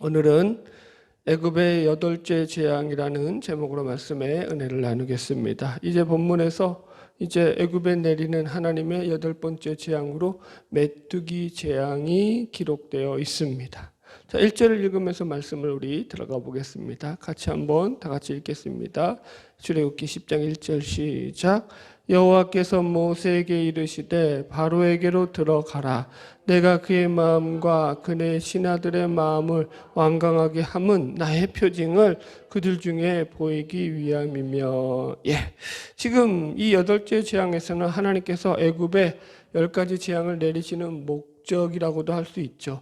오늘은 애굽의 여덟째 재앙이라는 제목으로 말씀의 은혜를 나누겠습니다. 이제 본문에서 이제 애굽에 내리는 하나님의 여덟 번째 재앙으로 메뚜기 재앙이 기록되어 있습니다. 자, 1절을 읽으면서 말씀을 우리 들어가 보겠습니다. 같이 한번 다 같이 읽겠습니다. 출애굽기 10장 1절 시작. 여호와께서 모세에게 이르시되 바로에게로 들어가라. 내가 그의 마음과 그네 신하들의 마음을 완강하게 함은 나의 표징을 그들 중에 보이기 위함이며. 지금 이 여덟째 재앙에서는 하나님께서 애굽에 10가지 재앙을 내리시는 목적이라고도 할 수 있죠.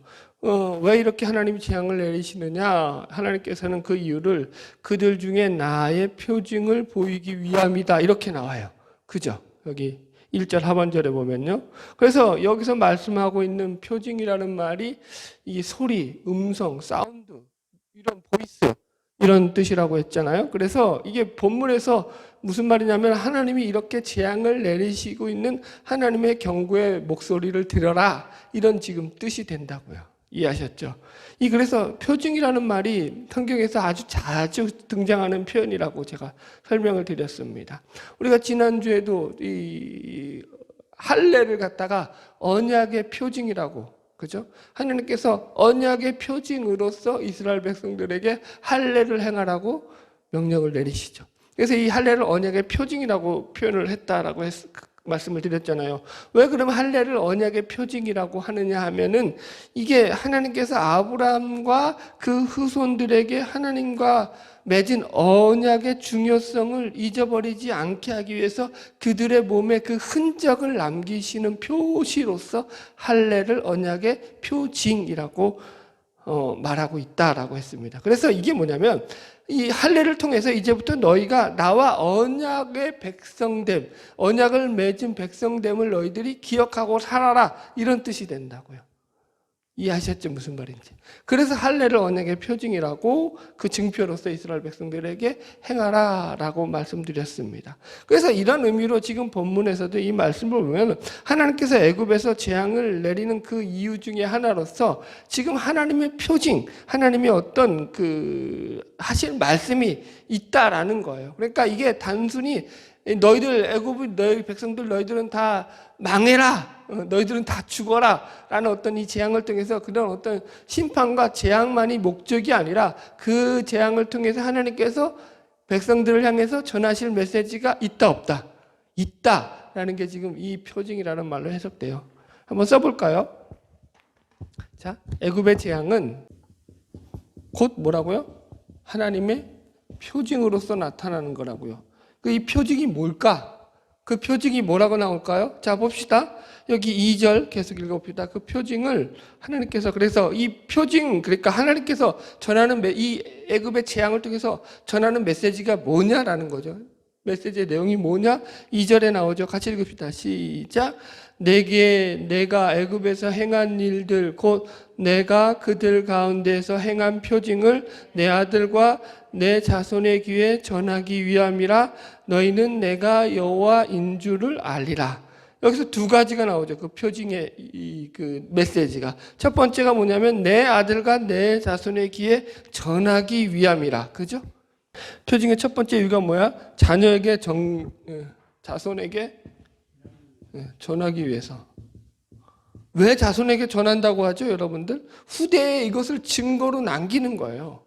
왜 이렇게 하나님이 재앙을 내리시느냐? 하나님께서는 그 이유를 그들 중에 나의 표징을 보이기 위함이다, 이렇게 나와요. 그죠? 여기 1절 하반절에 보면요. 그래서 여기서 말씀하고 있는 표징이라는 말이 이 소리, 음성, 사운드, 이런 보이스, 이런 뜻이라고 했잖아요. 그래서 이게 본문에서 무슨 말이냐면 하나님이 이렇게 재앙을 내리시고 있는 하나님의 경고의 목소리를 들어라, 이런 지금 뜻이 된다고요. 이해하셨죠? 그래서 표징이라는 말이 성경에서 아주 자주 등장하는 표현이라고 제가 설명을 드렸습니다. 우리가 지난주에도 이 할례를 갖다가 언약의 표징이라고, 그죠? 하나님께서 언약의 표징으로서 이스라엘 백성들에게 할례를 행하라고 명령을 내리시죠. 그래서 이 할례를 언약의 표징이라고 표현을 했다라고 말씀을 드렸잖아요. 왜 그러면 할례를 언약의 표징이라고 하느냐 하면은 이게 하나님께서 아브라함과 그 후손들에게 하나님과 맺은 언약의 중요성을 잊어버리지 않게 하기 위해서 그들의 몸에 그 흔적을 남기시는 표시로서 할례를 언약의 표징이라고 말하고 있다라고 했습니다. 그래서 이게 뭐냐면 이 할례를 통해서 이제부터 너희가 나와 언약의 백성됨, 언약을 맺은 백성됨을 너희들이 기억하고 살아라, 이런 뜻이 된다고요. 이해하셨죠? 무슨 말인지. 그래서 할례를 언약의 표징이라고 그 증표로서 이스라엘 백성들에게 행하라라고 말씀드렸습니다. 그래서 이런 의미로 지금 본문에서도 이 말씀을 보면 하나님께서 애굽에서 재앙을 내리는 그 이유 중에 하나로서 지금 하나님의 표징, 하나님의 어떤 하실 말씀이 있다라는 거예요. 그러니까 이게 단순히 너희들 애굽의 너희 백성들 너희들은 다 망해라, 너희들은 다 죽어라 라는 어떤 이 재앙을 통해서 그런 어떤 심판과 재앙만이 목적이 아니라 그 재앙을 통해서 하나님께서 백성들을 향해서 전하실 메시지가 있다 없다? 있다라는 게 지금 이 표징이라는 말로 해석돼요. 한번 써볼까요? 자, 애굽의 재앙은 곧 뭐라고요? 하나님의 표징으로서 나타나는 거라고요. 이 표징이 뭘까? 그 표징이 뭐라고 나올까요? 자, 봅시다. 여기 2절 계속 읽어봅시다. 그 표징을 하나님께서, 그래서 이 표징, 그러니까 하나님께서 전하는 이 애굽의 재앙을 통해서 전하는 메시지가 뭐냐라는 거죠. 메시지의 내용이 뭐냐? 2절에 나오죠. 같이 읽읍시다. 시작. 내가 애굽에서 행한 일들, 곧 내가 그들 가운데서 행한 표징을 내 아들과 내 자손의 귀에 전하기 위함이라. 너희는 내가 여호와인 줄을 알리라. 여기서 두 가지가 나오죠. 그 표징의 그 메시지가. 첫 번째가 뭐냐면 내 아들과 내 자손의 귀에 전하기 위함이라. 그죠? 표징의 첫 번째 이유가 뭐야? 자녀에게 자손에게 전하기 위해서. 왜 자손에게 전한다고 하죠, 여러분들? 후대에 이것을 증거로 남기는 거예요.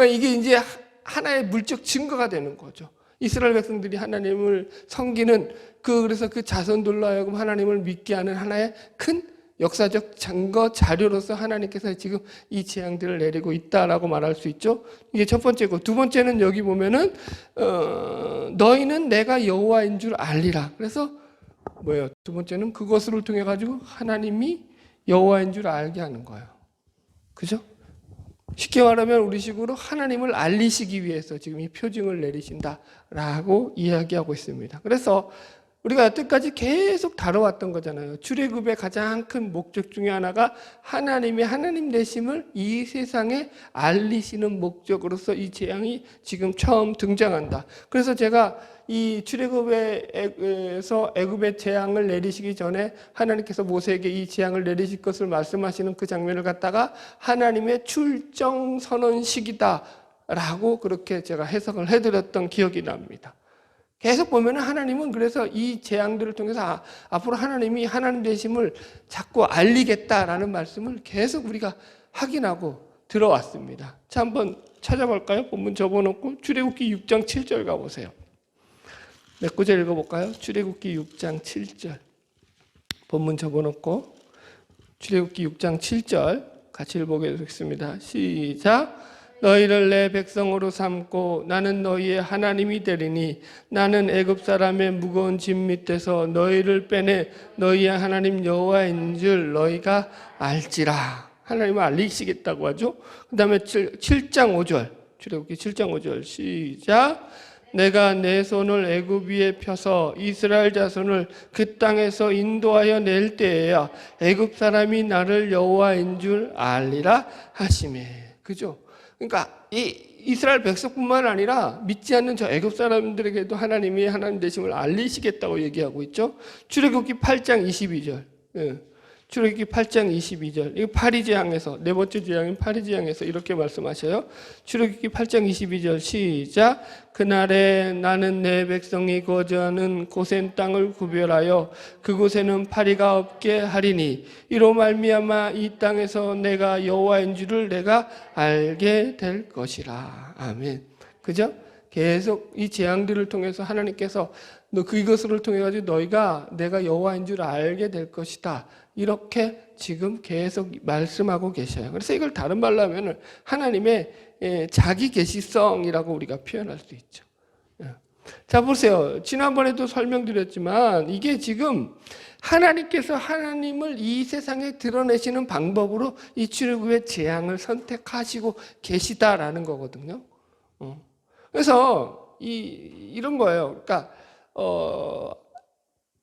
이게 이제 하나의 물적 증거가 되는 거죠. 이스라엘 백성들이 하나님을 섬기는 그래서 그 자손들로 하여금 하나님을 믿게 하는 하나의 큰 역사적 증거 자료로서 하나님께서 지금 이 재앙들을 내리고 있다라고 말할 수 있죠. 이게 첫 번째고, 두 번째는 여기 보면은 너희는 내가 여호와인 줄 알리라. 그래서 뭐예요? 두 번째는 그것을 통해 가지고 하나님이 여호와인 줄 알게 하는 거예요. 그죠? 쉽게 말하면 우리식으로 하나님을 알리시기 위해서 지금 이 표징을 내리신다라고 이야기하고 있습니다. 그래서 우리가 여태까지 계속 다뤄왔던 거잖아요. 출애굽의 가장 큰 목적 중에 하나가 하나님의 하나님 되심을 이 세상에 알리시는 목적으로서 이 재앙이 지금 처음 등장한다. 그래서 제가 이 출애굽에서 애굽의 재앙을 내리시기 전에 하나님께서 모세에게 이 재앙을 내리실 것을 말씀하시는 그 장면을 갖다가 하나님의 출정 선언식이다 라고 그렇게 제가 해석을 해드렸던 기억이 납니다. 계속 보면은 하나님은 그래서 이 재앙들을 통해서 앞으로 하나님이 하나님 되심을 자꾸 알리겠다라는 말씀을 계속 우리가 확인하고 들어왔습니다. 자, 한번 찾아볼까요? 본문 접어놓고 출애굽기 6장 7절 가보세요. 몇 구절 읽어볼까요? 출애굽기 6장 7절. 본문 접어놓고 출애굽기 6장 7절 같이 읽어보겠습니다. 시작. 너희를 내 백성으로 삼고 나는 너희의 하나님이 되리니 나는 애굽 사람의 무거운 짐 밑에서 너희를 빼내 너희의 하나님 여호와인 줄 너희가 알지라. 하나님을 알리시겠다고 하죠. 그 다음에 7장 5절 출애굽기 7장 5절 시작. 내가 내 손을 애굽 위에 펴서 이스라엘 자손을 그 땅에서 인도하여 낼 때에야 애굽 사람이 나를 여호와인 줄 알리라 하시매. 그죠? 그러니까 이 이스라엘 백성뿐만 아니라 믿지 않는 저 애굽 사람들에게도 하나님이 하나님 되심을 알리시겠다고 얘기하고 있죠. 출애굽기 8장 22절. 출애굽기 8장 22절. 이거 파리 재앙에서 네 번째 재앙인 파리 재앙에서 이렇게 말씀하셔요. 출애굽기 8장 22절 시작. 그날에 나는 내 백성이 거주하는 고센 땅을 구별하여 그곳에는 파리가 없게 하리니 이로 말미암아 이 땅에서 내가 여호와인 줄을 내가 알게 될 것이라. 아멘. 그죠? 계속 이 재앙들을 통해서 하나님께서 너 그것을 통해 가지고 너희가 내가 여호와인 줄 알게 될 것이다. 이렇게 지금 계속 말씀하고 계셔요. 그래서 이걸 다른 말로 하면 하나님의 자기 계시성이라고 우리가 표현할 수 있죠. 자, 보세요. 지난번에도 설명드렸지만 이게 지금 하나님께서 하나님을 이 세상에 드러내시는 방법으로 이 출애굽의 재앙을 선택하시고 계시다라는 거거든요. 그래서 이런 거예요. 그러니까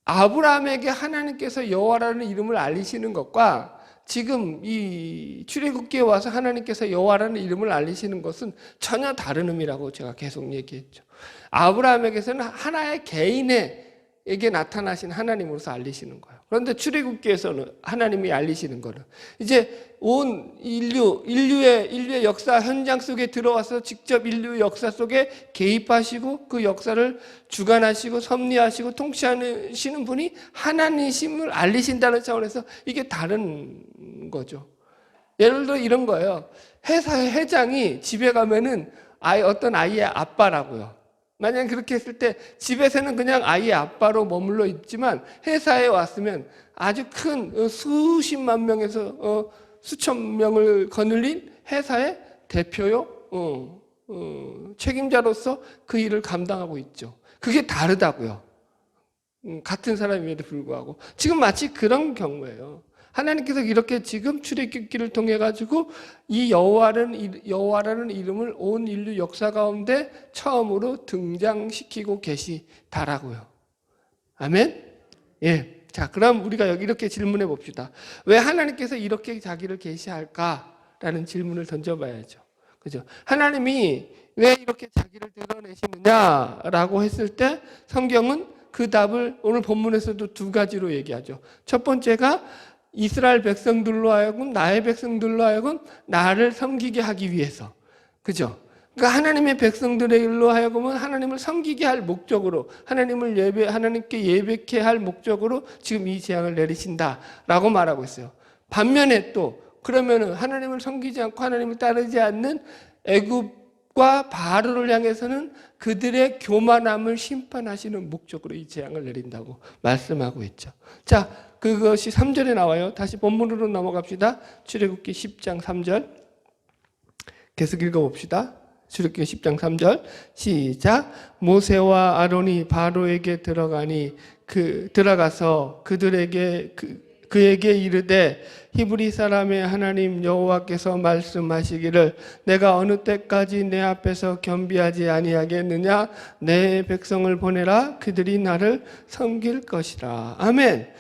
아브라함에게 하나님께서 여호와라는 이름을 알리시는 것과 지금 이 출애굽기에 와서 하나님께서 여호와라는 이름을 알리시는 것은 전혀 다른 의미라고 제가 계속 얘기했죠. 아브라함에게서는 하나의 개인에게 나타나신 하나님으로서 알리시는 거예요. 그런데 출애굽기에서는 하나님이 알리시는 거는 이제 온 인류의 역사 현장 속에 들어와서 직접 인류 역사 속에 개입하시고 그 역사를 주관하시고 섭리하시고 통치하시는 분이 하나님이심을 알리신다는 차원에서 이게 다른 거죠. 예를 들어 이런 거예요. 회사의 회장이 집에 가면은 어떤 아이의 아빠라고요. 만약 그렇게 했을 때 집에서는 그냥 아이의 아빠로 머물러 있지만 회사에 왔으면 아주 큰 수십만 명에서 수천 명을 거느린 회사의 대표요 책임자로서 그 일을 감당하고 있죠. 그게 다르다고요. 같은 사람임에도 불구하고 지금 마치 그런 경우예요. 하나님께서 이렇게 지금 출애굽기를 통해 가지고 이 여호와라는 이름을 온 인류 역사 가운데 처음으로 등장시키고 계시다라고요. 아멘. 예. 자, 그럼 우리가 여기 이렇게 질문해 봅시다. 왜 하나님께서 이렇게 자기를 계시할까라는 질문을 던져봐야죠. 그죠? 하나님이 왜 이렇게 자기를 드러내시느냐라고 했을 때 성경은 그 답을 오늘 본문에서도 두 가지로 얘기하죠. 첫 번째가 이스라엘 백성들로 하여금 나의 백성들로 하여금 나를 섬기게 하기 위해서. 그죠? 그러니까 하나님의 백성들로 하여금은 하나님을 섬기게 할 목적으로 하나님께 예배케 할 목적으로 지금 이 재앙을 내리신다라고 말하고 있어요. 반면에 또 그러면은 하나님을 섬기지 않고 하나님을 따르지 않는 애굽과 바로를 향해서는 그들의 교만함을 심판하시는 목적으로 이 재앙을 내린다고 말씀하고 있죠. 자, 그것이 3절에 나와요. 다시 본문으로 넘어갑시다. 출애굽기 10장 3절 계속 읽어봅시다. 출애굽기 10장 3절 시작. 모세와 아론이 바로에게 들어가서 그들에게 그에게 이르되 히브리 사람의 하나님 여호와께서 말씀하시기를 내가 어느 때까지 내 앞에서 겸비하지 아니하겠느냐. 내 백성을 보내라. 그들이 나를 섬길 것이라. 아멘.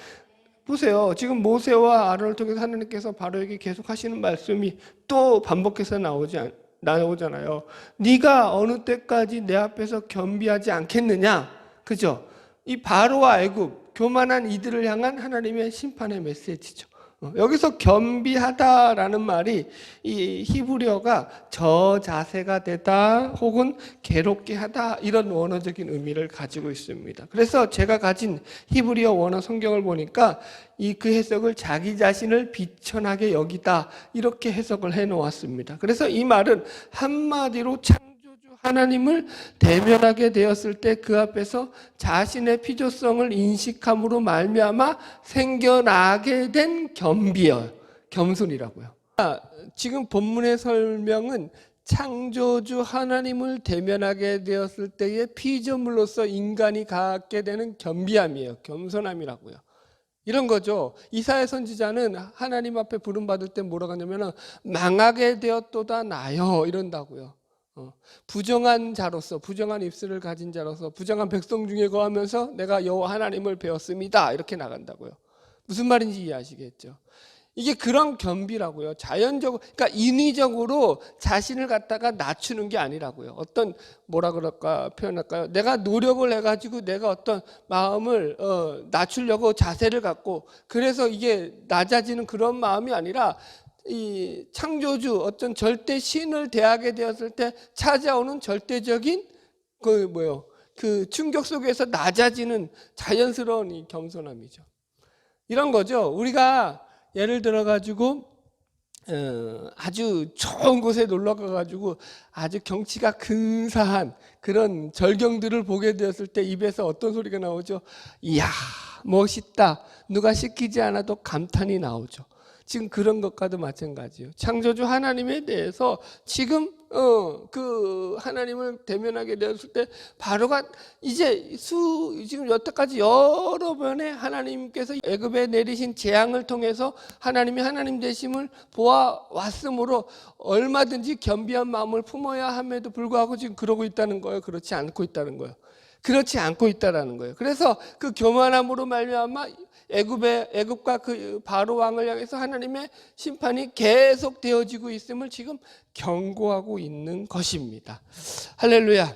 보세요. 지금 모세와 아론을 통해서 하나님께서 바로에게 계속 하시는 말씀이 또 반복해서 나오잖아요. 네가 어느 때까지 내 앞에서 겸비하지 않겠느냐. 그죠? 이 바로와 애굽 교만한 이들을 향한 하나님의 심판의 메시지죠. 여기서 겸비하다라는 말이 이 히브리어가 저자세가 되다 혹은 괴롭게 하다 이런 원어적인 의미를 가지고 있습니다. 그래서 제가 가진 히브리어 원어 성경을 보니까 그 해석을 자기 자신을 비천하게 여기다 이렇게 해석을 해 놓았습니다. 그래서 이 말은 한마디로 하나님을 대면하게 되었을 때 그 앞에서 자신의 필요성을 인식함으로 말미암아 생겨나게 된 겸비예요. 겸손이라고요. 지금 본문의 설명은 창조주 하나님을 대면하게 되었을 때의 피조물로서 인간이 갖게 되는 겸비함이에요. 겸손함이라고요. 이런 거죠. 이사야 선지자는 하나님 앞에 부름받을 때 뭐라고 하냐면 망하게 되었도다 나여 이런다고요. 부정한 자로서, 부정한 입술을 가진 자로서, 부정한 백성 중에 거하면서 내가 여호와 하나님을 배웠습니다 이렇게 나간다고요. 무슨 말인지 이해하시겠죠? 이게 그런 겸비라고요. 자연적으로, 그러니까 인위적으로 자신을 갖다가 낮추는 게 아니라고요. 어떤 뭐라 그럴까 표현할까요? 내가 노력을 해가지고 내가 어떤 마음을 낮추려고 자세를 갖고 그래서 이게 낮아지는 그런 마음이 아니라 이 창조주 어떤 절대 신을 대하게 되었을 때 찾아오는 절대적인 그 충격 속에서 낮아지는 자연스러운 이 겸손함이죠. 이런 거죠. 우리가 예를 들어 가지고 아주 좋은 곳에 놀러 가가지고 아주 경치가 근사한 그런 절경들을 보게 되었을 때 입에서 어떤 소리가 나오죠? 이야 멋있다. 누가 시키지 않아도 감탄이 나오죠. 지금 그런 것과도 마찬가지예요. 창조주 하나님에 대해서 지금 그 하나님을 대면하게 되었을 때 바로가 이제 지금 여태까지 여러 번의 하나님께서 애굽에 내리신 재앙을 통해서 하나님이 하나님 되심을 보아왔으므로 얼마든지 겸비한 마음을 품어야 함에도 불구하고 지금 그러고 있다는 거예요. 그렇지 않고 있다는 거예요. 그렇지 않고 있다라는 거예요. 그래서 그 교만함으로 말미암아 애굽과 그 바로 왕을 향해서 하나님의 심판이 계속 되어지고 있음을 지금 경고하고 있는 것입니다. 할렐루야.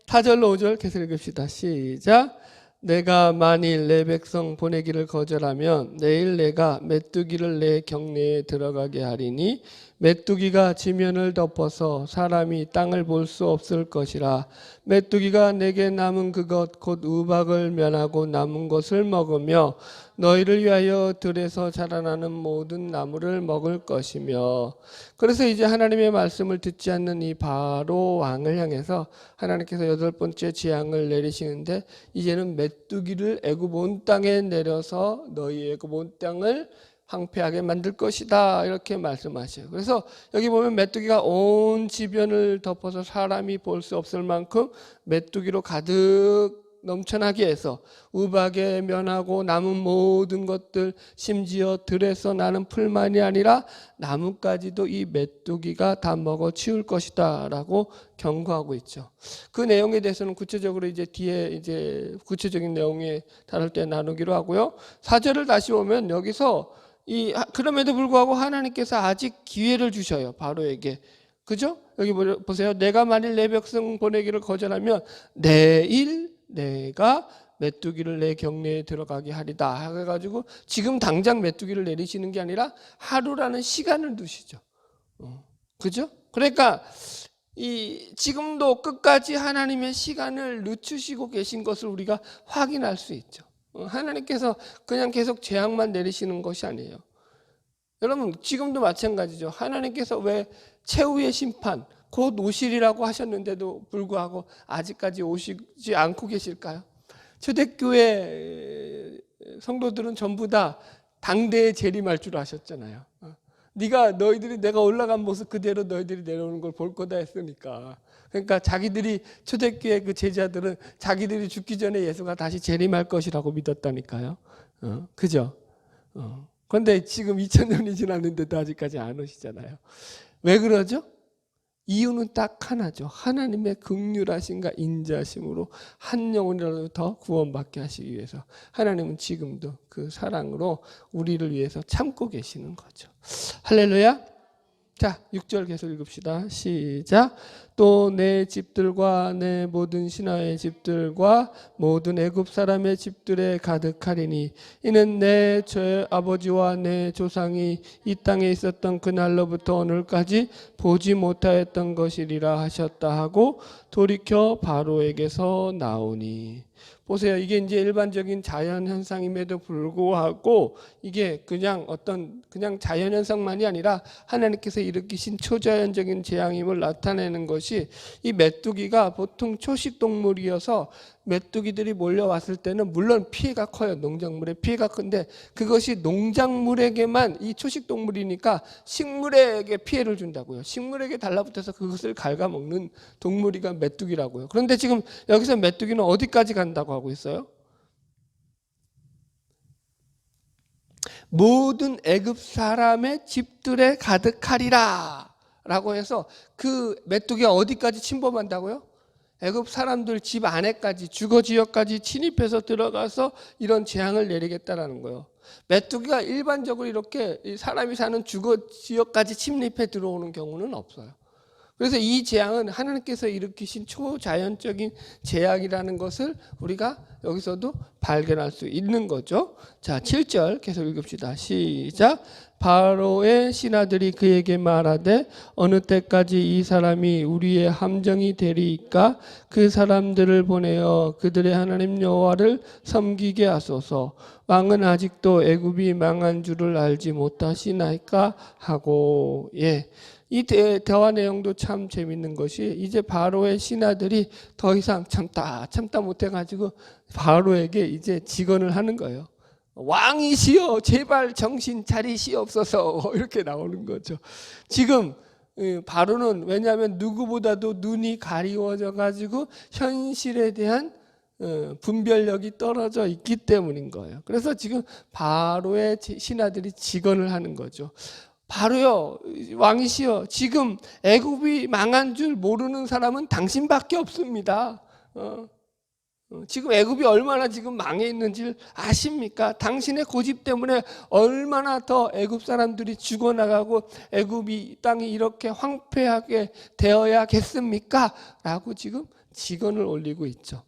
4절로 5절 계속 읽읍시다. 시작. 내가 만일 내 백성 보내기를 거절하면 내일 내가 메뚜기를 내 경내에 들어가게 하리니 메뚜기가 지면을 덮어서 사람이 땅을 볼 수 없을 것이라. 메뚜기가 내게 남은 그것 곧 우박을 면하고 남은 것을 먹으며 너희를 위하여 들에서 자라나는 모든 나무를 먹을 것이며. 그래서 이제 하나님의 말씀을 듣지 않는 이 바로 왕을 향해서 하나님께서 8번째 재앙을 내리시는데 이제는 메뚜기를 애굽 온 땅에 내려서 너희 애굽 온 땅을 황폐하게 만들 것이다 이렇게 말씀하셔요. 그래서 여기 보면 메뚜기가 온 지변을 덮어서 사람이 볼 수 없을 만큼 메뚜기로 가득 넘쳐나게 해서 우박에 면하고 남은 모든 것들 심지어 들에서 나는 풀만이 아니라 나무까지도 이 메뚜기가 다 먹어 치울 것이다 라고 경고하고 있죠. 그 내용에 대해서는 구체적으로 이제 뒤에 이제 구체적인 내용에 다룰 때 나누기로 하고요. 4절을 다시 보면 여기서 그럼에도 불구하고 하나님께서 아직 기회를 주셔요. 바로에게. 그죠? 여기 보세요. 내가 만일 내 백성 보내기를 거절하면 내일 내가 메뚜기를 내 경내에 들어가게 하리다 해가지고 지금 당장 메뚜기를 내리시는 게 아니라 하루라는 시간을 두시죠. 그죠? 그러니까 지금도 끝까지 하나님의 시간을 늦추시고 계신 것을 우리가 확인할 수 있죠. 하나님께서 그냥 계속 재앙만 내리시는 것이 아니에요. 여러분 지금도 마찬가지죠. 하나님께서 왜 최후의 심판 곧 오시리라고 하셨는데도 불구하고 아직까지 오시지 않고 계실까요? 초대교회 성도들은 전부 다 당대에 재림할 줄 아셨잖아요. 너희들이 내가 올라간 모습 그대로 너희들이 내려오는 걸 볼 거다 했으니까. 그러니까 자기들이 초대교회 그 제자들은 자기들이 죽기 전에 예수가 다시 재림할 것이라고 믿었다니까요. 그죠? 그런데 지금 2000년이 지났는데도 아직까지 안 오시잖아요. 왜 그러죠? 이유는 딱 하나죠. 하나님의 긍휼하심과 인자심으로 한 영혼이라도 더 구원받게 하시기 위해서 하나님은 지금도 그 사랑으로 우리를 위해서 참고 계시는 거죠. 할렐루야. 자, 6절 계속 읽읍시다. 시작. 또 내 집들과 내 모든 신하의 집들과 모든 애굽 사람의 집들에 가득하리니 이는 내 아버지와 내 조상이 이 땅에 있었던 그날로부터 오늘까지 보지 못하였던 것이리라 하셨다 하고 돌이켜 바로에게서 나오니. 보세요. 이게 이제 일반적인 자연 현상임에도 불구하고 이게 그냥 자연 현상만이 아니라 하나님께서 일으키신 초자연적인 재앙임을 나타내는 것이, 이 메뚜기가 보통 초식 동물이어서 메뚜기들이 몰려왔을 때는 물론 피해가 커요. 농작물에 피해가 큰데 그것이 농작물에게만, 이 초식 동물이니까 식물에게 피해를 준다고요. 식물에게 달라붙어서 그것을 갉아먹는 동물이가 메뚜기라고요. 그런데 지금 여기서 메뚜기는 어디까지 간다고 하고 있어요? 모든 애굽 사람의 집들에 가득하리라 라고 해서 그 메뚜기가 어디까지 침범한다고요? 애굽 사람들 집 안에까지, 주거 지역까지 침입해서 들어가서 이런 재앙을 내리겠다라는 거예요. 메뚜기가 일반적으로 이렇게 사람이 사는 주거 지역까지 침입해 들어오는 경우는 없어요. 그래서 이 재앙은 하나님께서 일으키신 초자연적인 재앙이라는 것을 우리가 여기서도 발견할 수 있는 거죠. 자, 7절 계속 읽읍시다. 시작. 바로의 신하들이 그에게 말하되 어느 때까지 이 사람이 우리의 함정이 되리이까? 그 사람들을 보내어 그들의 하나님 여호와를 섬기게 하소서. 왕은 아직도 애굽이 망한 줄을 알지 못하시나이까? 하고. 이 대화 내용도 참 재밌는 것이, 이제 바로의 신하들이 더 이상 참다 못해가지고 바로에게 이제 직언을 하는 거예요. 왕이시여 제발 정신 차리시옵소서 이렇게 나오는 거죠. 지금 바로는 왜냐하면 누구보다도 눈이 가리워져 가지고 현실에 대한 분별력이 떨어져 있기 때문인 거예요. 그래서 지금 바로의 신하들이 직언을 하는 거죠. 바로요, 왕이시여, 지금 애굽이 망한 줄 모르는 사람은 당신밖에 없습니다. 지금 애굽이 얼마나 지금 망해 있는지 아십니까? 당신의 고집 때문에 얼마나 더 애굽 사람들이 죽어나가고 애굽이 땅이 이렇게 황폐하게 되어야겠습니까? 라고 지금 직언을 올리고 있죠.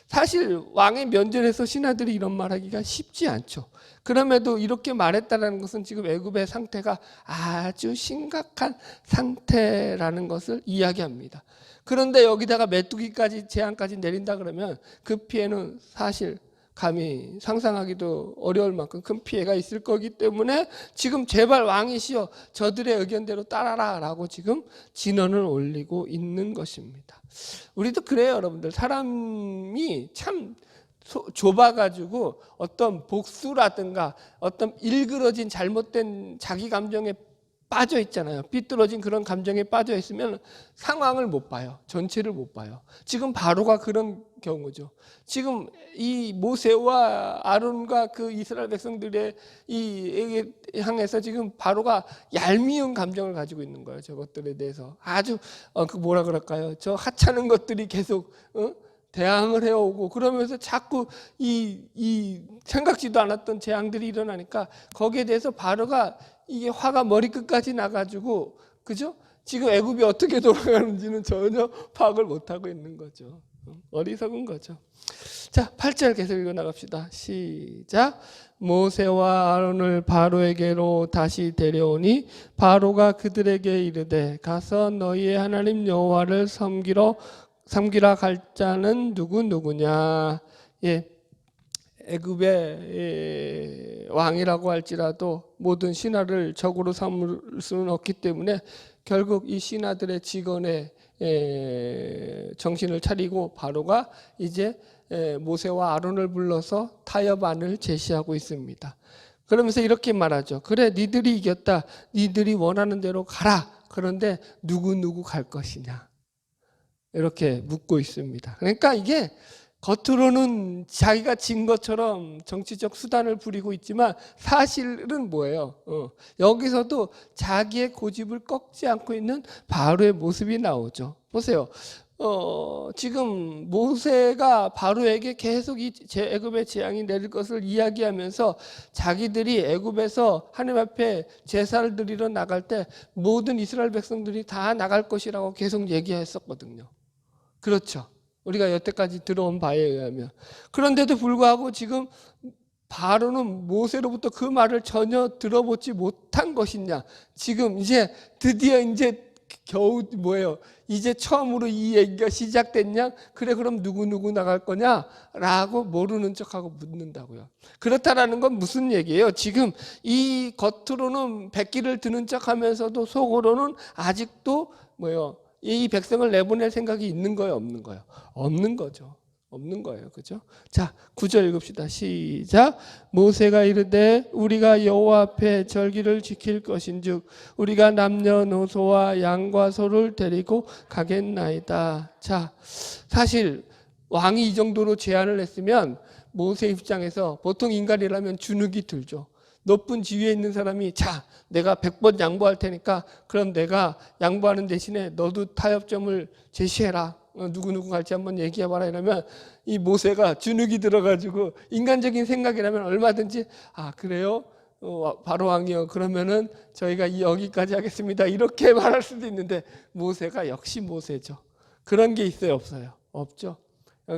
사실 왕의 면전에서 신하들이 이런 말하기가 쉽지 않죠. 그럼에도 이렇게 말했다는 것은 지금 애굽의 상태가 아주 심각한 상태라는 것을 이야기합니다. 그런데 여기다가 메뚜기까지 재앙까지 내린다 그러면 그 피해는 사실 감히 상상하기도 어려울 만큼 큰 피해가 있을 거기 때문에 지금 제발 왕이시여 저들의 의견대로 따라라 라고 지금 진언을 올리고 있는 것입니다. 우리도 그래요, 여러분들. 사람이 참 좁아가지고 어떤 복수라든가 어떤 일그러진 잘못된 자기 감정에 빠져 있잖아요. 삐뚤어진 그런 감정에 빠져 있으면 상황을 못 봐요. 전체를 못 봐요. 지금 바로가 그런 경우죠. 지금 이 모세와 아론과 그 이스라엘 백성들의 이 향해서 지금 바로가 얄미운 감정을 가지고 있는 거예요. 저것들에 대해서 아주 그 뭐라 그럴까요? 저 하찮은 것들이 계속 대항을 해오고 그러면서 자꾸 이 생각지도 않았던 재앙들이 일어나니까 거기에 대해서 바로가 이게 화가 머리끝까지 나가지고, 그죠? 지금 애굽이 어떻게 돌아가는지는 전혀 파악을 못하고 있는 거죠. 어리석은 거죠. 자, 8절 계속 읽어나갑시다. 시작. 모세와 아론을 바로에게로 다시 데려오니 바로가 그들에게 이르되 가서 너희의 하나님 여호와를 섬기라 갈 자는 누구냐. 애굽의 왕이라고 할지라도 모든 신하를 적으로 삼을 수는 없기 때문에 결국 이 신하들의 직언에 정신을 차리고 바로가 이제 모세와 아론을 불러서 타협안을 제시하고 있습니다. 그러면서 이렇게 말하죠. 그래, 니들이 이겼다. 니들이 원하는 대로 가라. 그런데 누구 갈 것이냐. 이렇게 묻고 있습니다. 그러니까 이게 겉으로는 자기가 진 것처럼 정치적 수단을 부리고 있지만 사실은 뭐예요? 여기서도 자기의 고집을 꺾지 않고 있는 바로의 모습이 나오죠. 보세요. 지금 모세가 바로에게 계속 이 애굽의 재앙이 내릴 것을 이야기하면서 자기들이 애굽에서 하나님 앞에 제사를 드리러 나갈 때 모든 이스라엘 백성들이 다 나갈 것이라고 계속 얘기했었거든요. 그렇죠. 우리가 여태까지 들어온 바에 의하면. 그런데도 불구하고 지금 바로는 모세로부터 그 말을 전혀 들어보지 못한 것이냐. 지금 이제 드디어 이제 겨우 뭐예요? 이제 처음으로 이 얘기가 시작됐냐? 그래 그럼 누구 나갈 거냐? 라고 모르는 척하고 묻는다고요. 그렇다라는 건 무슨 얘기예요? 지금 이 겉으로는 백기를 드는 척하면서도 속으로는 아직도 뭐예요? 이 백성을 내보낼 생각이 있는 거예요, 없는 거예요? 없는 거죠. 없는 거예요. 그죠? 자, 9절 읽읍시다. 시작. 모세가 이르되 우리가 여호와 앞에 절기를 지킬 것인즉 우리가 남녀노소와 양과 소를 데리고 가겠나이다. 자, 사실 왕이 이 정도로 제안을 했으면 모세 입장에서 보통 인간이라면 주눅이 들죠. 높은 지위에 있는 사람이 자, 내가 100번 양보할 테니까 그럼 내가 양보하는 대신에 너도 타협점을 제시해라. 누구 갈지 한번 얘기해봐라 이러면 이 모세가 주눅이 들어가지고 인간적인 생각이라면 얼마든지 그래요? 바로 왕이요. 그러면은 저희가 여기까지 하겠습니다. 이렇게 말할 수도 있는데 모세가 역시 모세죠. 그런 게 있어요? 없어요? 없죠.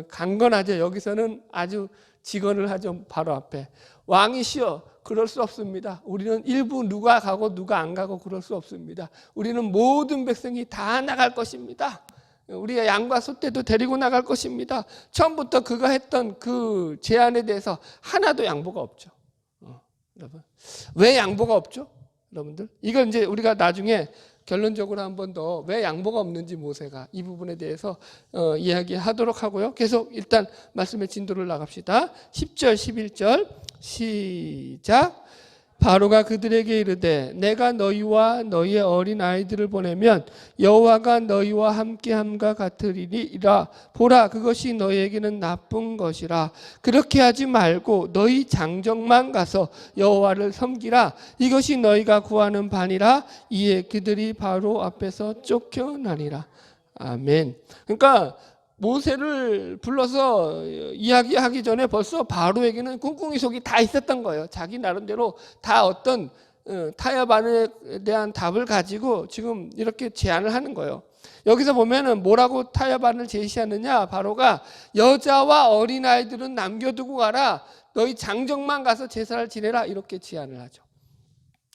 강건하죠. 여기서는 아주 직언을 하죠. 바로 앞에. 왕이시여 그럴 수 없습니다. 우리는 일부 누가 가고 누가 안 가고 그럴 수 없습니다. 우리는 모든 백성이 다 나갈 것입니다. 우리가 양과 소떼도 데리고 나갈 것입니다. 처음부터 그가 했던 그 제안에 대해서 하나도 양보가 없죠. 여러분, 왜 양보가 없죠? 여러분들, 이건 이제 우리가 나중에 결론적으로 한 번 더 왜 양보가 없는지 모세가 이 부분에 대해서 이야기하도록 하고요. 계속 일단 말씀의 진도를 나갑시다. 10절 11절 시작. 바로가 그들에게 이르되 내가 너희와 너희의 어린 아이들을 보내면 여호와가 너희와 함께함과 같으리라. 보라, 그것이 너희에게는 나쁜 것이라. 그렇게 하지 말고 너희 장정만 가서 여호와를 섬기라. 이것이 너희가 구하는 바니라. 이에 그들이 바로 앞에서 쫓겨나니라. 아멘. 그러니까 모세를 불러서 이야기하기 전에 벌써 바로에게는 꿍꿍이 속이 다 있었던 거예요. 자기 나름대로 다 어떤 타협안에 대한 답을 가지고 지금 이렇게 제안을 하는 거예요. 여기서 보면은 뭐라고 타협안을 제시하느냐. 바로가 여자와 어린아이들은 남겨두고 가라. 너희 장정만 가서 제사를 지내라. 이렇게 제안을 하죠.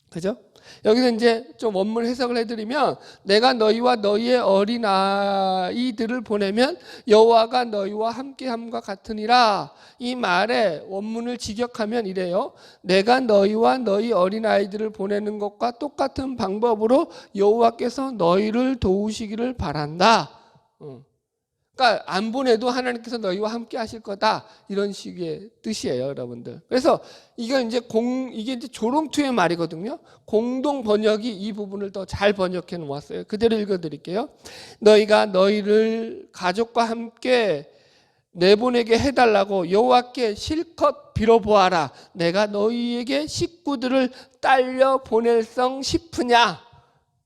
그죠? 여기서 이제 좀 원문 해석을 해드리면 내가 너희와 너희의 어린 아이들을 보내면 여호와가 너희와 함께함과 같으니라. 이 말의 원문을 직역하면 이래요. 내가 너희와 너희 어린 아이들을 보내는 것과 똑같은 방법으로 여호와께서 너희를 도우시기를 바란다. 그러니까 안 보내도 하나님께서 너희와 함께 하실 거다. 이런 식의 뜻이에요, 여러분들. 그래서 이게 이제 조롱투의 말이거든요. 공동 번역이 이 부분을 더 잘 번역해 놓았어요. 그대로 읽어 드릴게요. 너희가 너희를 가족과 함께 내보내게 해달라고 여호와께 실컷 빌어보아라. 내가 너희에게 식구들을 딸려 보낼성 싶으냐?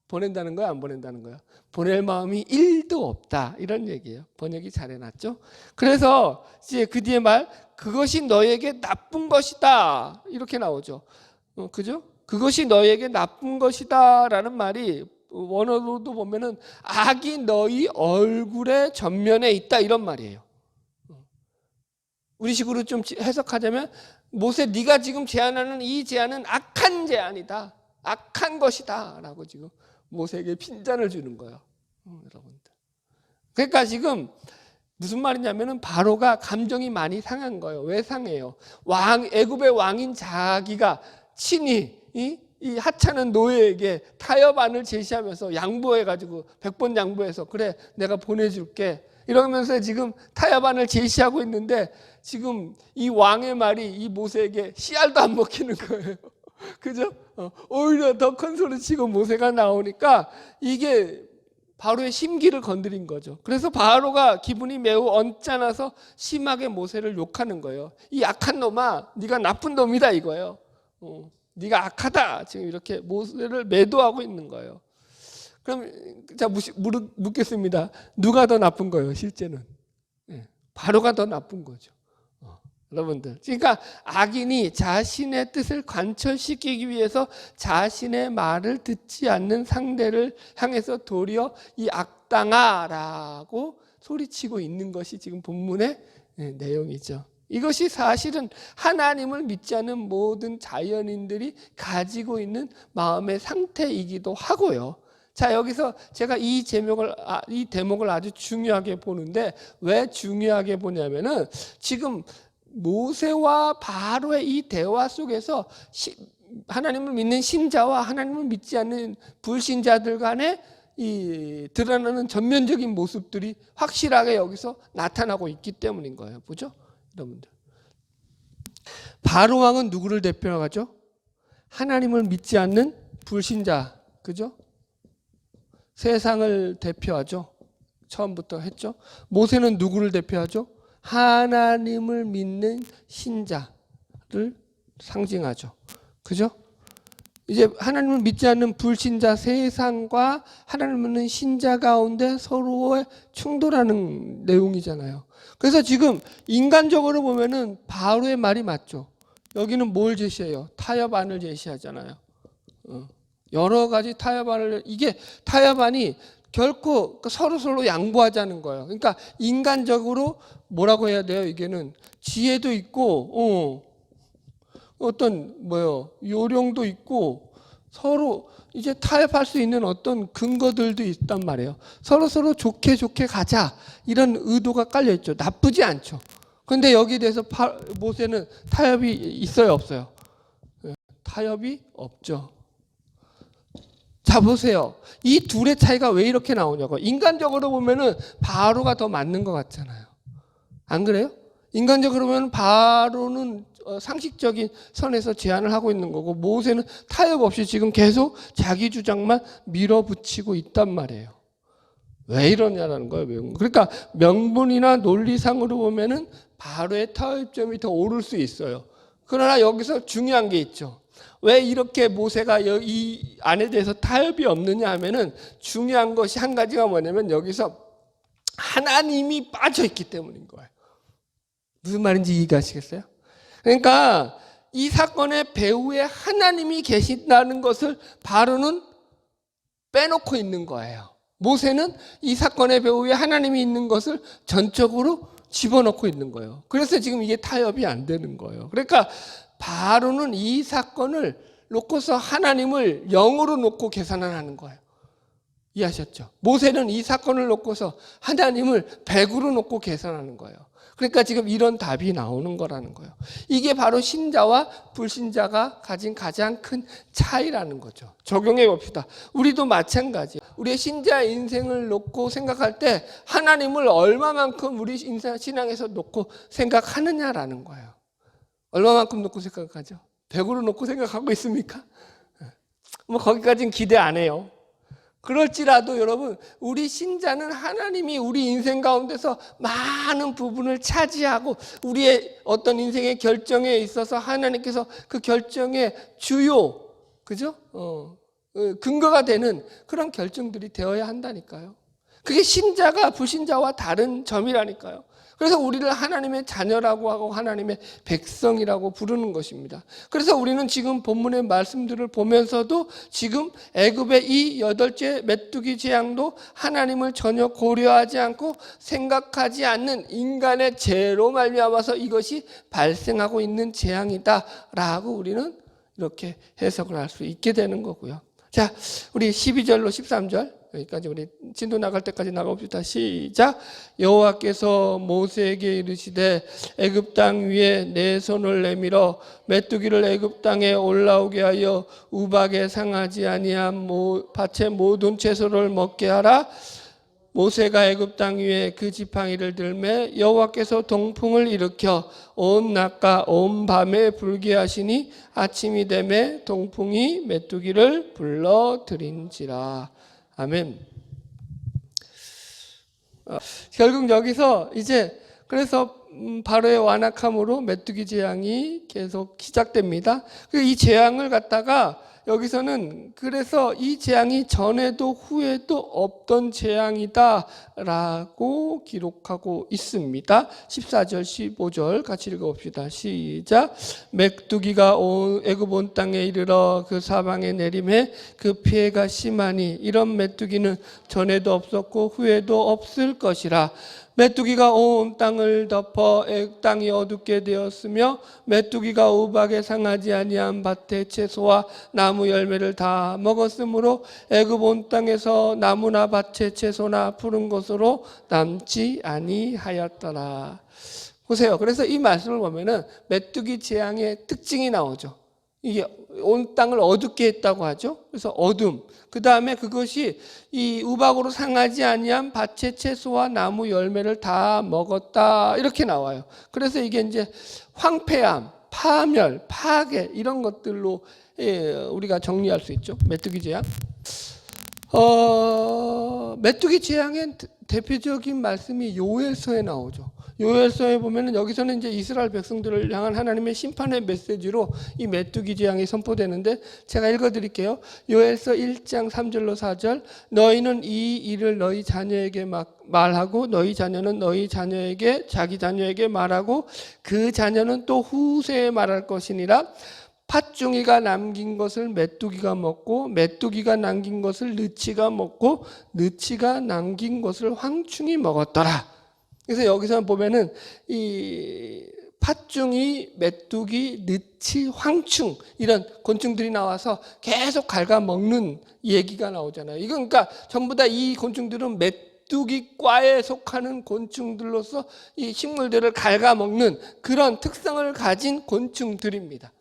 보낸다는 거야, 안 보낸다는 거야? 보낼 마음이 1도 없다. 이런 얘기예요. 번역이 잘 해놨죠. 그래서 이제 그 뒤에 말 그것이 너에게 나쁜 것이다. 이렇게 나오죠. 그죠? 그것이 너에게 나쁜 것이다 라는 말이 원어로도 보면은 악이 너희 얼굴의 전면에 있다. 이런 말이에요. 우리식으로 좀 해석하자면 모세 네가 지금 제안하는 이 제안은 악한 제안이다. 악한 것이다. 라고 지금 모세에게 핀잔을 주는 거예요. 여러분들. 그러니까 지금 무슨 말이냐면은 바로가 감정이 많이 상한 거예요. 왜 상해요? 애굽의 왕인 자기가 친히 이 하찮은 노예에게 타협안을 제시하면서 양보해가지고 100번 양보해서 그래 내가 보내줄게 이러면서 지금 타협안을 제시하고 있는데 지금 이 왕의 말이 이 모세에게 씨알도 안 먹히는 거예요. 그죠? 오히려 더 큰 소리 치고 모세가 나오니까 이게 바로의 심기를 건드린 거죠. 그래서 바로가 기분이 매우 언짢아서 심하게 모세를 욕하는 거예요. 이 악한 놈아, 네가 나쁜 놈이다 이거예요. 네가 악하다. 지금 이렇게 모세를 매도하고 있는 거예요. 그럼 자 묻겠습니다. 누가 더 나쁜 거예요? 실제는 바로가 더 나쁜 거죠. 여러분들, 그러니까 악인이 자신의 뜻을 관철시키기 위해서 자신의 말을 듣지 않는 상대를 향해서 도리어 이 악당아라고 소리치고 있는 것이 지금 본문의 내용이죠. 이것이 사실은 하나님을 믿지 않는 모든 자연인들이 가지고 있는 마음의 상태이기도 하고요. 자, 여기서 제가 이 대목을 아주 중요하게 보는데, 왜 중요하게 보냐면은 지금 모세와 바로의 이 대화 속에서 하나님을 믿는 신자와 하나님을 믿지 않는 불신자들 간에 이 드러나는 전면적인 모습들이 확실하게 여기서 나타나고 있기 때문인 거예요. 보죠? 여러분들. 바로 왕은 누구를 대표하죠? 하나님을 믿지 않는 불신자. 그죠? 세상을 대표하죠. 처음부터 했죠. 모세는 누구를 대표하죠? 하나님을 믿는 신자를 상징하죠. 그죠? 이제 하나님을 믿지 않는 불신자 세상과 하나님을 믿는 신자 가운데 서로의 충돌하는 내용이잖아요. 그래서 지금 인간적으로 보면은 바로의 말이 맞죠. 여기는 뭘 제시해요? 타협안을 제시하잖아요. 여러 가지 타협안을, 이게 타협안이 결코 서로 양보하자는 거예요. 그러니까 인간적으로 뭐라고 해야 돼요? 이게는 지혜도 있고, 어떤 요령도 있고, 서로 이제 타협할 수 있는 어떤 근거들도 있단 말이에요. 서로 좋게 가자, 이런 의도가 깔려 있죠. 나쁘지 않죠. 그런데 여기에 대해서 모세는 타협이 있어요, 없어요? 타협이 없죠. 자, 보세요. 이 둘의 차이가 왜 이렇게 나오냐고. 인간적으로 보면은 바로가 더 맞는 것 같잖아요. 안 그래요? 인간적으로 보면 바로는 상식적인 선에서 제안을 하고 있는 거고, 모세는 타협 없이 지금 계속 자기 주장만 밀어붙이고 있단 말이에요. 왜 이러냐라는 거예요. 그러니까 명분이나 논리상으로 보면은 바로의 타협점이 더 오를 수 있어요. 그러나 여기서 중요한 게 있죠. 왜 이렇게 모세가 이 안에 대해서 타협이 없느냐 하면은 중요한 것이 한 가지가 뭐냐면 여기서 하나님이 빠져 있기 때문인 거예요. 무슨 말인지 이해가시겠어요? 그러니까 이 사건의 배후에 하나님이 계신다는 것을 바로는 빼놓고 있는 거예요. 모세는 이 사건의 배후에 하나님이 있는 것을 전적으로 집어넣고 있는 거예요. 그래서 지금 이게 타협이 안 되는 거예요. 그러니까 바로는 이 사건을 놓고서 하나님을 0으로 놓고 계산을 하는 거예요. 이해하셨죠? 모세는 이 사건을 놓고서 하나님을 100으로 놓고 계산하는 거예요. 그러니까 지금 이런 답이 나오는 거라는 거예요. 이게 바로 신자와 불신자가 가진 가장 큰 차이라는 거죠. 적용해 봅시다. 우리도 마찬가지예요. 우리의 신자 인생을 놓고 생각할 때 하나님을 얼마만큼 우리 신앙에서 놓고 생각하느냐라는 거예요. 얼마만큼 놓고 생각하죠? 100으로 놓고 생각하고 있습니까? 뭐 거기까지는 기대 안 해요. 그럴지라도 여러분, 우리 신자는 하나님이 우리 인생 가운데서 많은 부분을 차지하고 우리의 어떤 인생의 결정에 있어서 하나님께서 그 결정의 주요, 그죠? 근거가 되는 그런 결정들이 되어야 한다니까요. 그게 신자가 불신자와 다른 점이라니까요. 그래서 우리를 하나님의 자녀라고 하고 하나님의 백성이라고 부르는 것입니다. 그래서 우리는 지금 본문의 말씀들을 보면서도 지금 애굽의 이 8째 메뚜기 재앙도 하나님을 전혀 고려하지 않고 생각하지 않는 인간의 죄로 말미암아서 이것이 발생하고 있는 재앙이다라고 우리는 이렇게 해석을 할 수 있게 되는 거고요. 자, 우리 12절로 13절 여기까지 우리 진도 나갈 때까지 나가봅시다. 시작. 여호와께서 모세에게 이르시되 애굽 땅 위에 내 손을 내밀어 메뚜기를 애굽 땅에 올라오게 하여 우박에 상하지 아니한 밭의 모든 채소를 먹게 하라. 모세가 애굽 땅 위에 그 지팡이를 들매 여호와께서 동풍을 일으켜 온 낮과 온 밤에 불게 하시니 아침이 되매 동풍이 메뚜기를 불러들인지라. 아멘. 결국 여기서 이제 그래서 바로의 완악함으로 메뚜기 재앙이 계속 시작됩니다. 이 재앙을 갖다가 여기서는 그래서 이 재앙이 전에도 후에도 없던 재앙이다라고 기록하고 있습니다. 14절, 15절 같이 읽어봅시다. 시작. 메뚜기가 애굽 온 땅에 이르러 그 사방에 내림에 그 피해가 심하니 이런 메뚜기는 전에도 없었고 후에도 없을 것이라. 메뚜기가 온 땅을 덮어 땅이 어둡게 되었으며 메뚜기가 우박에 상하지 아니한 밭의 채소와 나무 열매를 다 먹었으므로 애굽 온 땅에서 나무나 밭의 채소나 푸른 것으로 남지 아니하였더라. 보세요. 그래서 이 말씀을 보면은 메뚜기 재앙의 특징이 나오죠. 이게 온 땅을 어둡게 했다고 하죠. 그래서 어둠. 그 다음에 그것이 이 우박으로 상하지 아니한 밭의 채소와 나무 열매를 다 먹었다. 이렇게 나와요. 그래서 이게 이제 황폐함, 파멸, 파괴 이런 것들로 우리가 정리할 수 있죠. 메뚜기 재앙. 메뚜기 재앙의 대표적인 말씀이 요엘서에 나오죠. 요엘서에 보면은 여기서는 이제 이스라엘 백성들을 향한 하나님의 심판의 메시지로 이 메뚜기 재앙이 선포되는데 제가 읽어드릴게요. 요엘서 1장 3절로 4절. 너희는 이 일을 너희 자녀에게 말하고 너희 자녀는 너희 자녀에게 자기 자녀에게 말하고 그 자녀는 또 후세에 말할 것이니라. 팥종이가 남긴 것을 메뚜기가 먹고 메뚜기가 남긴 것을 느치가 먹고 느치가 남긴 것을 황충이 먹었더라. 그래서 여기서 보면은 이 팥종이, 메뚜기, 느치, 황충 이런 곤충들이 나와서 계속 갉아먹는 얘기가 나오잖아요. 이건 그러니까 전부 다 이 곤충들은 메뚜기과에 속하는 곤충들로서 이 식물들을 갉아먹는 그런 특성을 가진 곤충들입니다.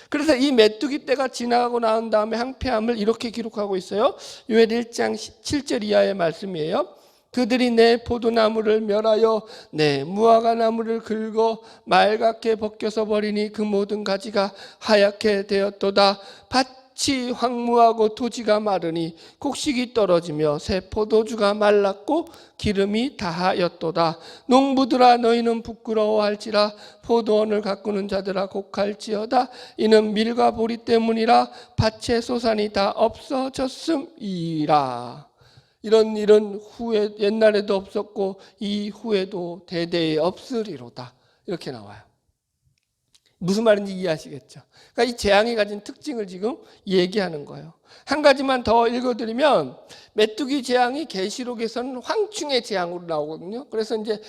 그래서 이 메뚜기 때가 지나가고 나온 다음에 황폐함을 이렇게 기록하고 있어요. 요엘 1장 7절 이하의 말씀이에요. 그들이 내 포도나무를 멸하여 내 무화과 나무를 긁어 말갛게 벗겨서 버리니 그 모든 가지가 하얗게 되었도다. 밭이 황무하고 토지가 마르니 곡식이 떨어지며 새 포도주가 말랐고 기름이 다하였도다. 농부들아 너희는 부끄러워할지라 포도원을 가꾸는 자들아 곡할지어다. 이는 밀과 보리 때문이라 밭의 소산이 다 없어졌음이라. 이런 일은 후에 옛날에도 없었고 이후에도 대대에 없으리로다. 이렇게 나와요. 무슨 말인지 이해하시겠죠? 그러니까 이 재앙이 가진 특징을 지금 얘기하는 거예요. 한 가지만 더 읽어드리면 메뚜기 재앙이 계시록에서는 황충의 재앙으로 나오거든요. 그래서 이제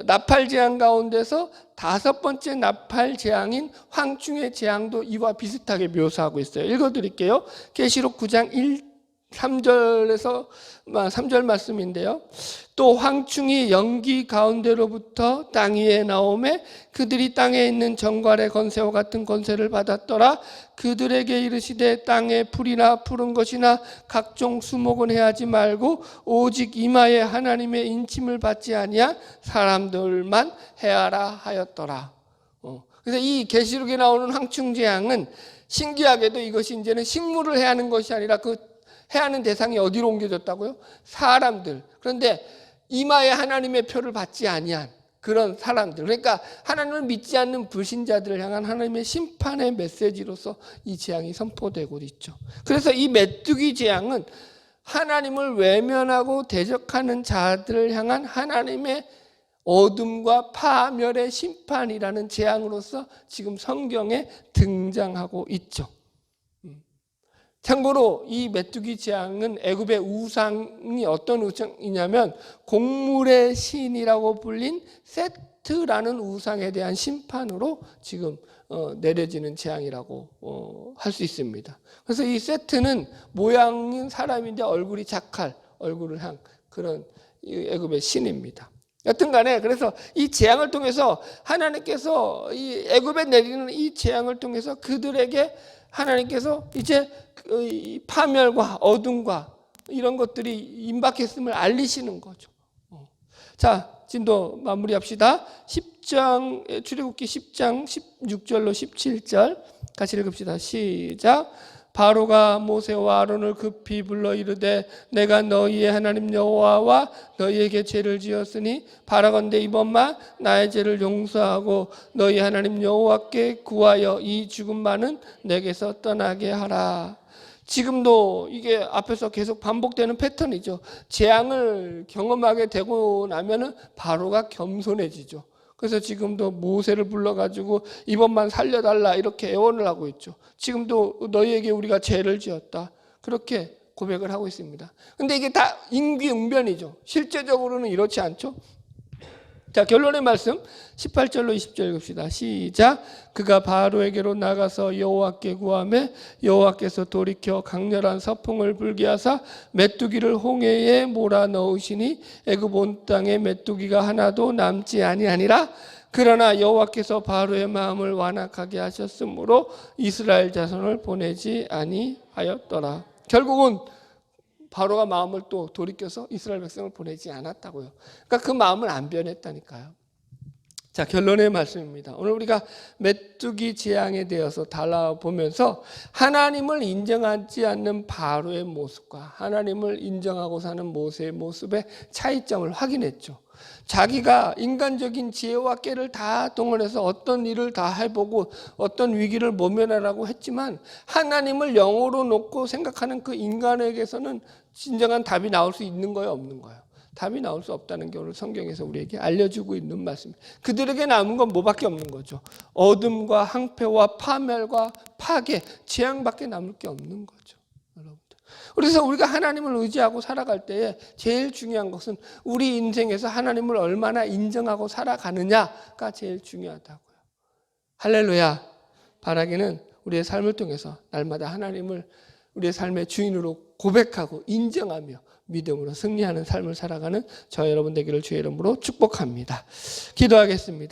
나팔 재앙 가운데서 5번째 나팔 재앙인 황충의 재앙도 이와 비슷하게 묘사하고 있어요. 읽어드릴게요. 계시록 9장 3절에서 3절 말씀인데요. 또 황충이 연기 가운데로부터 땅 위에 나오매 그들이 땅에 있는 정갈의 건새와 같은 건새를 받았더라. 그들에게 이르시되 땅에 풀이나 푸른 것이나 각종 수목은 해하지 말고 오직 이마에 하나님의 인침을 받지 아니한 사람들만 해하라 하였더라. 그래서 이 계시록에 나오는 황충 재앙은 신기하게도 이것이 이제는 식물을 해하는 것이 아니라 그 해하는 대상이 어디로 옮겨졌다고요? 사람들. 그런데 이마에 하나님의 표를 받지 아니한 그런 사람들. 그러니까 하나님을 믿지 않는 불신자들을 향한 하나님의 심판의 메시지로서 이 재앙이 선포되고 있죠. 그래서 이 메뚜기 재앙은 하나님을 외면하고 대적하는 자들을 향한 하나님의 어둠과 파멸의 심판이라는 재앙으로서 지금 성경에 등장하고 있죠. 참고로 이 메뚜기 재앙은 애굽의 우상이 어떤 우상이냐면 곡물의 신이라고 불린 세트라는 우상에 대한 심판으로 지금 내려지는 재앙이라고 할 수 있습니다. 그래서 이 세트는 모양은 사람인데 얼굴이 자칼, 얼굴을 한 그런 애굽의 신입니다. 여튼 간에 그래서 이 재앙을 통해서 하나님께서 이 애굽에 내리는 이 재앙을 통해서 그들에게 하나님께서 이제 파멸과 어둠과 이런 것들이 임박했음을 알리시는 거죠. 자, 진도 마무리합시다. 출애굽기 10장 16절로 17절 같이 읽읍시다. 시작. 바로가 모세와 아론을 급히 불러 이르되 내가 너희의 하나님 여호와와 너희에게 죄를 지었으니 바라건대 이번만 나의 죄를 용서하고 너희 하나님 여호와께 구하여 이 죽음만은 내게서 떠나게 하라. 지금도 이게 앞에서 계속 반복되는 패턴이죠. 재앙을 경험하게 되고 나면은 바로가 겸손해지죠. 그래서 지금도 모세를 불러가지고 이번만 살려달라 이렇게 애원을 하고 있죠. 지금도 너희에게 우리가 죄를 지었다 그렇게 고백을 하고 있습니다. 근데 이게 다 임기응변이죠. 실제적으로는 이렇지 않죠. 자, 결론의 말씀 18절로 20절 읽읍시다. 시작. 그가 바로에게로 나가서 여호와께 구하매 여호와께서 돌이켜 강렬한 서풍을 불게 하사 메뚜기를 홍해에 몰아넣으시니 애굽 온 땅에 메뚜기가 하나도 남지 아니하니라. 그러나 여호와께서 바로의 마음을 완악하게 하셨으므로 이스라엘 자손을 보내지 아니하였더라. 결국은 바로가 마음을 또 돌이켜서 이스라엘 백성을 보내지 않았다고요. 그러니까 그 마음을 안 변했다니까요. 자, 결론의 말씀입니다. 오늘 우리가 메뚜기 재앙에 대해서 달라보면서 하나님을 인정하지 않는 바로의 모습과 하나님을 인정하고 사는 모세의 모습의 차이점을 확인했죠. 자기가 인간적인 지혜와 깨를 다 동원해서 어떤 일을 다 해보고 어떤 위기를 모면하라고 했지만 하나님을 영으로 놓고 생각하는 그 인간에게서는 진정한 답이 나올 수 있는 거예요, 없는 거예요? 답이 나올 수 없다는 게 오늘 성경에서 우리에게 알려주고 있는 말씀입니다. 그들에게 남은 건 뭐밖에 없는 거죠. 어둠과 항폐와 파멸과 파괴, 재앙밖에 남을 게 없는 거죠. 여러분들. 그래서 우리가 하나님을 의지하고 살아갈 때에 제일 중요한 것은 우리 인생에서 하나님을 얼마나 인정하고 살아가느냐가 제일 중요하다고요. 할렐루야. 바라기는 우리의 삶을 통해서 날마다 하나님을 우리의 삶의 주인으로 고백하고 인정하며 믿음으로 승리하는 삶을 살아가는 저 여러분 되기를 주의 이름으로 축복합니다. 기도하겠습니다.